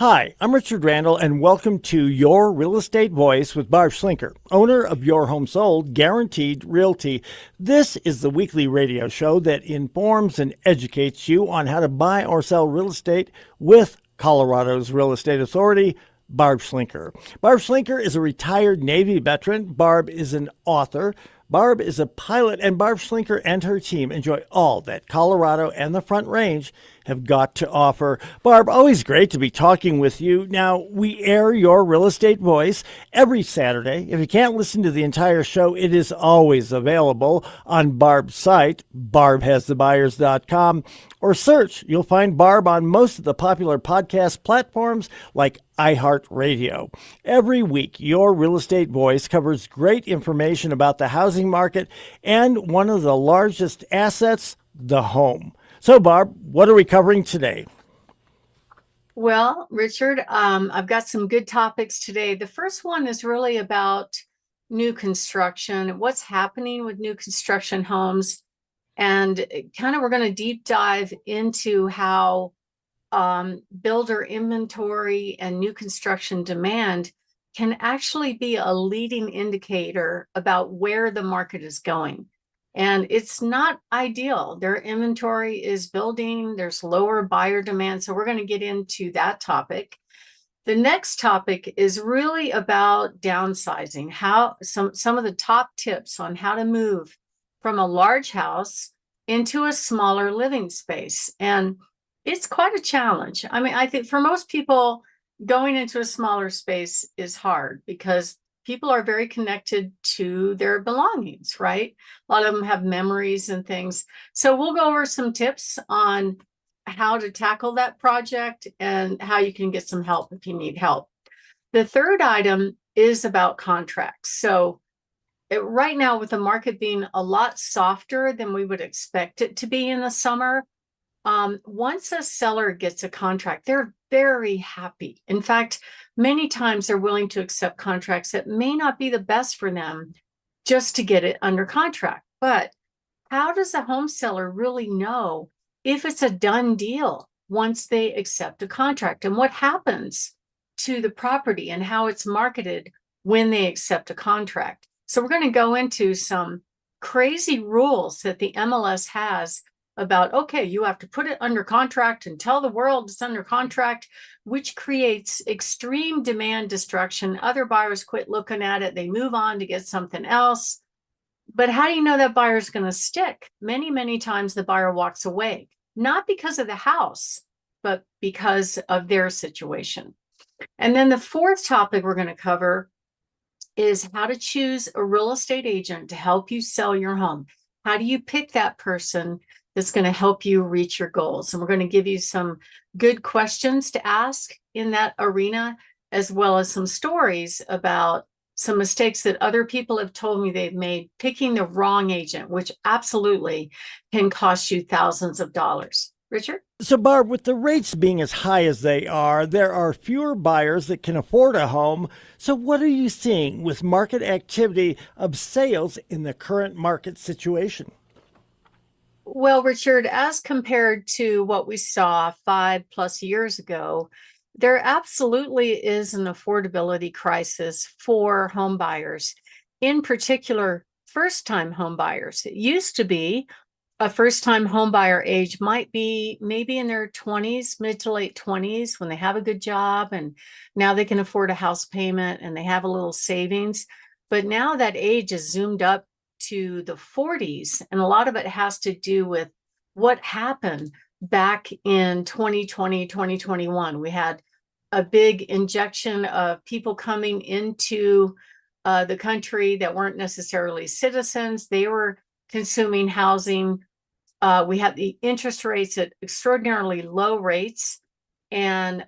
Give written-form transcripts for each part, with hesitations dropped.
Hi, I'm Richard Randall, and welcome to Your Real Estate Voice with Barb Schlinker, owner of Your Home Sold Guaranteed Realty. This is the weekly radio show that informs and educates you on how to buy or sell real estate with Colorado's Real Estate Authority, Barb Schlinker. Barb Schlinker is a retired Navy veteran. Barb is an author. Barb is a pilot, and Barb Schlinker and her team enjoy all that Colorado and the Front Range have got to offer. Barb, always great to be talking with you. Now, we air Your Real Estate Voice every Saturday. If you can't listen to the entire show, it is always available on Barb's site, barbhasthebuyers.com, or search. You'll find Barb on most of the popular podcast platforms like iHeartRadio. Every week, Your Real Estate Voice covers great information about the housing market and one of the largest assets, the home. So, Barb, what are we covering today? Well, Richard, I've got some good topics today. The first one is really about new construction, what's happening with new construction homes, and kind of we're going to deep dive into how builder inventory and new construction demand can actually be a leading indicator about where the market is going. And it's not ideal. Their inventory is building, there's lower buyer demand. So we're going to get into that topic. The next topic is really about downsizing, how some of the top tips on how to move from a large house into a smaller living space. And it's quite a challenge. I mean, I think for most people, going into a smaller space is hard because people are very connected to their belongings, right? A lot of them have memories and things. So we'll go over some tips on how to tackle that project and how you can get some help if you need help. The third item is about contracts. So right now, with the market being a lot softer than we would expect it to be in the summer, once a seller gets a contract, they're very happy. In fact, many times they're willing to accept contracts that may not be the best for them just to get it under contract. But how does a home seller really know if it's a done deal once they accept a contract? And what happens to the property and how it's marketed when they accept a contract? So we're going to go into some crazy rules that the MLS has about, okay, you have to put it under contract and tell the world it's under contract, which creates extreme demand destruction. Other buyers quit looking at it. They move on to get something else. But how do you know that buyer is going to stick? Many, many times the buyer walks away, not because of the house, but because of their situation. And then the fourth topic we're going to cover is how to choose a real estate agent to help you sell your home. How do you pick that person that's going to help you reach your goals? And we're going to give you some good questions to ask in that arena, as well as some stories about some mistakes that other people have told me they've made picking the wrong agent, which absolutely can cost you thousands of dollars. Richard? So, Barb, with the rates being as high as they are, there are fewer buyers that can afford a home. So what are you seeing with market activity of sales in the current market situation? Well, Richard, as compared to what we saw 5+ years ago, there absolutely is an affordability crisis for home buyers, in particular, first-time home buyers. It used to be a first-time home buyer age might be maybe in their 20s, mid to late 20s, when they have a good job and now they can afford a house payment and they have a little savings. But now that age is zoomed up to the 40s, and a lot of it has to do with what happened back in 2020, 2021. We had a big injection of people coming into the country that weren't necessarily citizens. They were consuming housing. We had the interest rates at extraordinarily low rates, and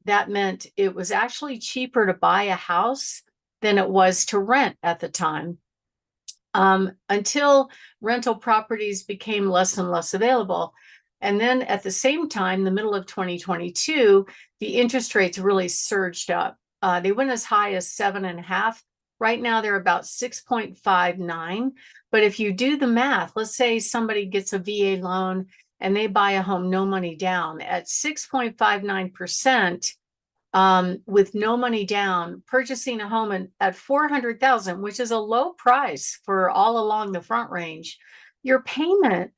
that meant it was actually cheaper to buy a house than it was to rent at the time. Until rental properties became less and less available. And then at the same time, the middle of 2022, the interest rates really surged up. They went as high as 7.5. Right now, they're about 6.59. But if you do the math, let's say somebody gets a VA loan and they buy a home, no money down, at 6.59%, with no money down, purchasing a home at 400,000, which is a low price for all along the Front Range, your payment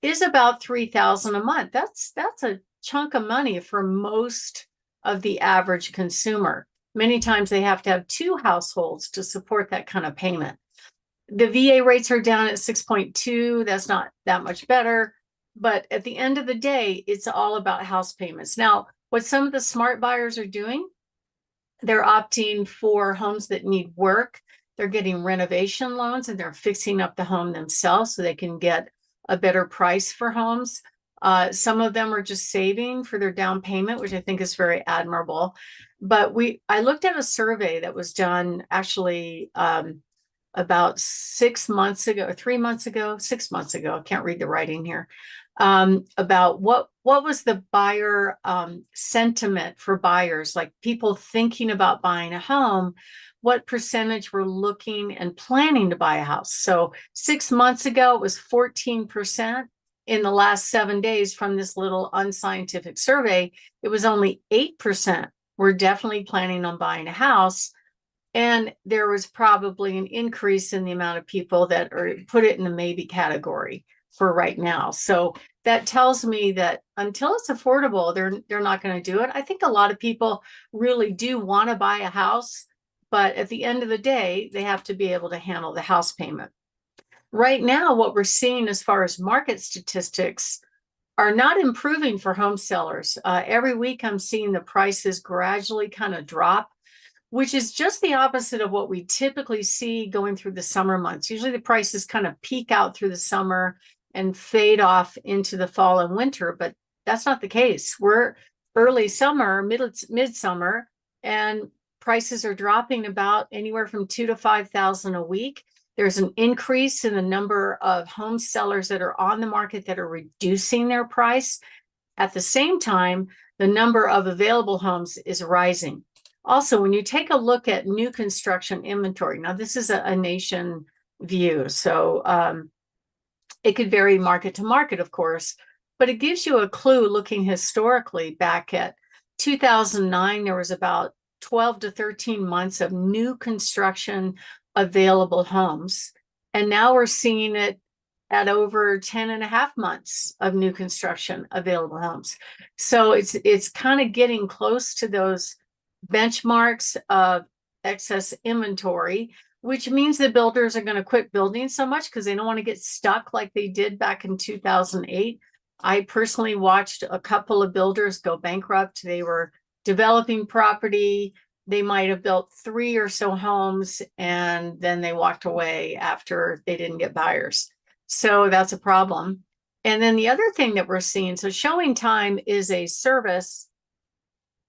is about 3,000 a month. That's a chunk of money for most of the average consumer. Many times they have to have two households to support that kind of payment. The VA rates are down at 6.2. That's not that much better. But at the end of the day, it's all about house payments. Now, what some of the smart buyers are doing, they're opting for homes that need work. They're getting renovation loans and they're fixing up the home themselves so they can get a better price for homes. Some of them are just saving for their down payment, which I think is very admirable. But I looked at a survey that was done actually about 6 months ago, or 3 months ago, 6 months ago. I can't read the writing here. About what was the buyer sentiment for buyers, like people thinking about buying a home, what percentage were looking and planning to buy a house. So 6 months ago, it was 14%. In the last 7 days from this little unscientific survey, it was only 8% were definitely planning on buying a house. And there was probably an increase in the amount of people that are put it in the maybe category for right now. So that tells me that until it's affordable, they're not going to do it. I think a lot of people really do want to buy a house, but at the end of the day, they have to be able to handle the house payment. Right now, what we're seeing as far as market statistics are not improving for home sellers. Every week I'm seeing the prices gradually kind of drop, which is just the opposite of what we typically see going through the summer months. Usually the prices kind of peak out through the summer and fade off into the fall and winter, but that's not the case. We're early summer, midsummer, and prices are dropping about anywhere from 2,000 to 5,000 a week. There's an increase in the number of home sellers that are on the market that are reducing their price. At the same time, the number of available homes is rising. Also, when you take a look at new construction inventory, now this is a nation view, so it could vary market to market, of course, but it gives you a clue looking historically back at 2009, there was about 12 to 13 months of new construction available homes. And now we're seeing it at over 10 and a half months of new construction available homes. So it's kind of getting close to those benchmarks of excess inventory, which means the builders are going to quit building so much because they don't want to get stuck like they did back in 2008. I personally watched a couple of builders go bankrupt. They were developing property. They might have built 3 or so homes and then they walked away after they didn't get buyers. So that's a problem. And then the other thing that we're seeing, so showing time is a service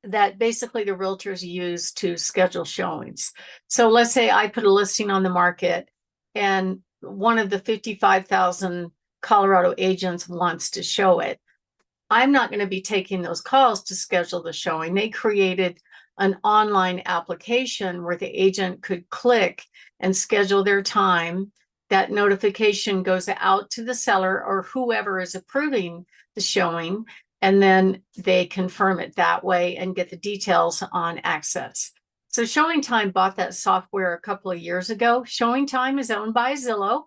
that basically the realtors use to schedule showings. So let's say I put a listing on the market and one of the 55,000 Colorado agents wants to show it. I'm not going to be taking those calls to schedule the showing. They created an online application where the agent could click and schedule their time. That notification goes out to the seller or whoever is approving the showing, and then they confirm it that way and get the details on access. So Showing Time bought that software a couple of years ago. Showing Time is owned by Zillow,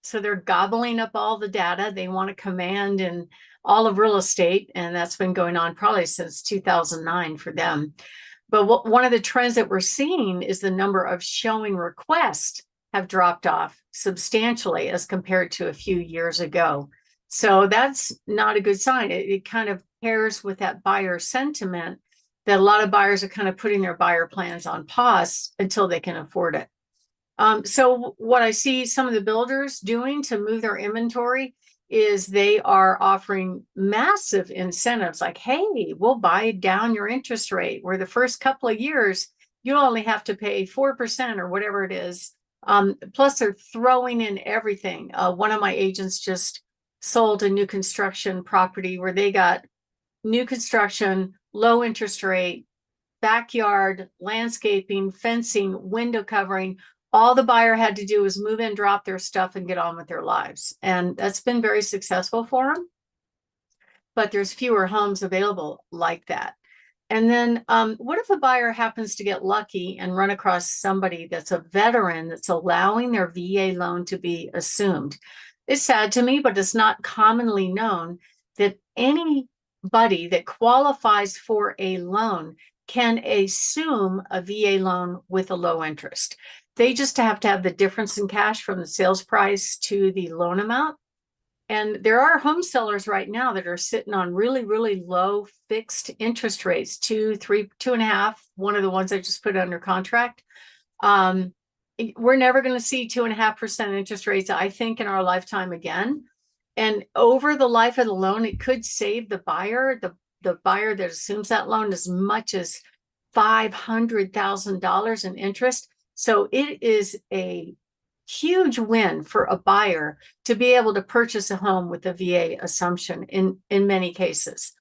so they're gobbling up all the data. They want to command in all of real estate, and that's been going on probably since 2009 for them. But one of the trends that we're seeing is the number of showing requests have dropped off substantially as compared to a few years ago. So that's not a good sign. It kind of pairs with that buyer sentiment that a lot of buyers are kind of putting their buyer plans on pause until they can afford it. So what I see some of the builders doing to move their inventory is they are offering massive incentives like, hey, we'll buy down your interest rate, where the first couple of years, you'll only have to pay 4% or whatever it is. Plus they're throwing in everything. One of my agents just sold a new construction property where they got new construction, low interest rate, backyard, landscaping, fencing, window covering. All the buyer had to do was move in, drop their stuff, and get on with their lives. And that's been very successful for them. But there's fewer homes available like that. And then what if a buyer happens to get lucky and run across somebody that's a veteran that's allowing their VA loan to be assumed? It's sad to me, but it's not commonly known that anybody that qualifies for a loan can assume a VA loan with a low interest. They just have to have the difference in cash from the sales price to the loan amount. And there are home sellers right now that are sitting on really, really low fixed interest rates, 2, 3, 2.5. One of the ones I just put under contract. We're never going to see 2.5% interest rates, I think, in our lifetime again. And over the life of the loan, it could save the buyer, the buyer that assumes that loan, as much as $500,000 in interest. So it is a huge win for a buyer to be able to purchase a home with a VA assumption in many cases.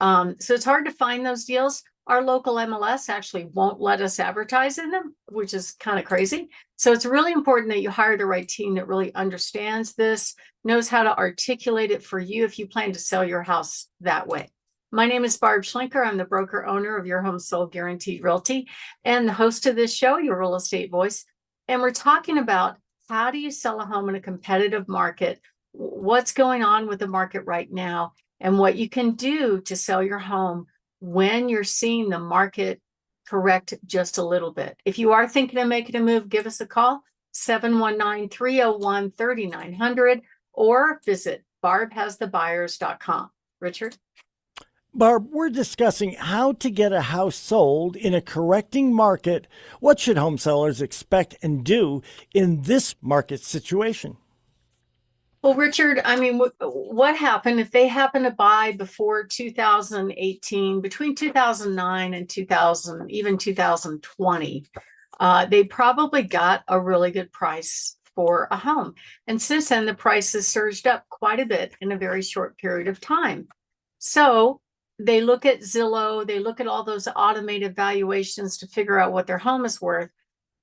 So it's hard to find those deals. Our local MLS actually won't let us advertise in them, which is kind of crazy. So it's really important that you hire the right team that really understands this, knows how to articulate it for you if you plan to sell your house that way. My name is Barb Schlinker. I'm the broker owner of Your Home Sold Guaranteed Realty and the host of this show, Your Real Estate Voice. And we're talking about how do you sell a home in a competitive market? What's going on with the market right now? And what you can do to sell your home when you're seeing the market correct just a little bit. If you are thinking of making a move, give us a call, 719-301-3900, or visit barbhasthebuyers.com. Richard? Barb, we're discussing how to get a house sold in a correcting market. What should home sellers expect and do in this market situation? Well, Richard, I mean, what happened if they happen to buy before 2018, between 2009 and 2000, even 2020? They probably got a really good price for a home. And since then, the price has surged up quite a bit in a very short period of time. So they look at Zillow, they look at all those automated valuations to figure out what their home is worth.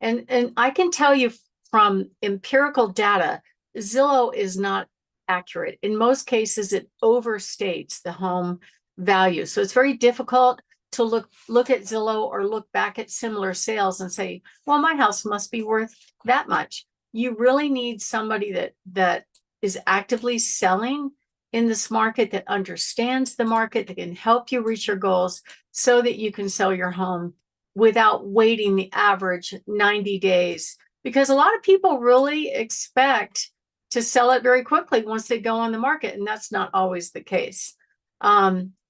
And I can tell you from empirical data, Zillow is not accurate. In most cases, it overstates the home value. So it's very difficult to look at Zillow or look back at similar sales and say, well, my house must be worth that much. You really need somebody that is actively selling in this market, that understands the market, that can help you reach your goals so that you can sell your home without waiting the average 90 days. Because a lot of people really expect to sell it very quickly once they go on the market, and that's not always the case.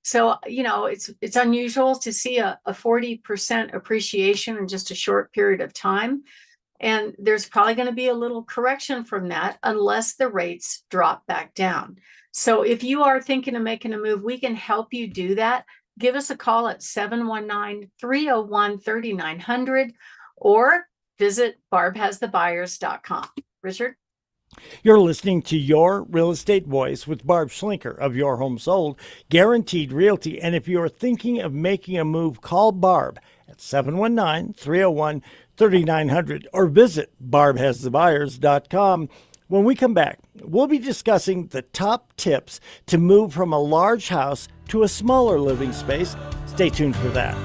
So, you know, it's unusual to see a 40% appreciation in just a short period of time. And there's probably going to be a little correction from that unless the rates drop back down. So if you are thinking of making a move, we can help you do that. Give us a call at 719-301-3900 or visit barbhasthebuyers.com. Richard? You're listening to Your Real Estate Voice with Barb Schlinker of Your Home Sold Guaranteed Realty. And if you're thinking of making a move, call Barb at 719-301-3900 or visit barbhasthebuyers.com. When we come back, we'll be discussing the top tips to move from a large house to a smaller living space. Stay tuned for that.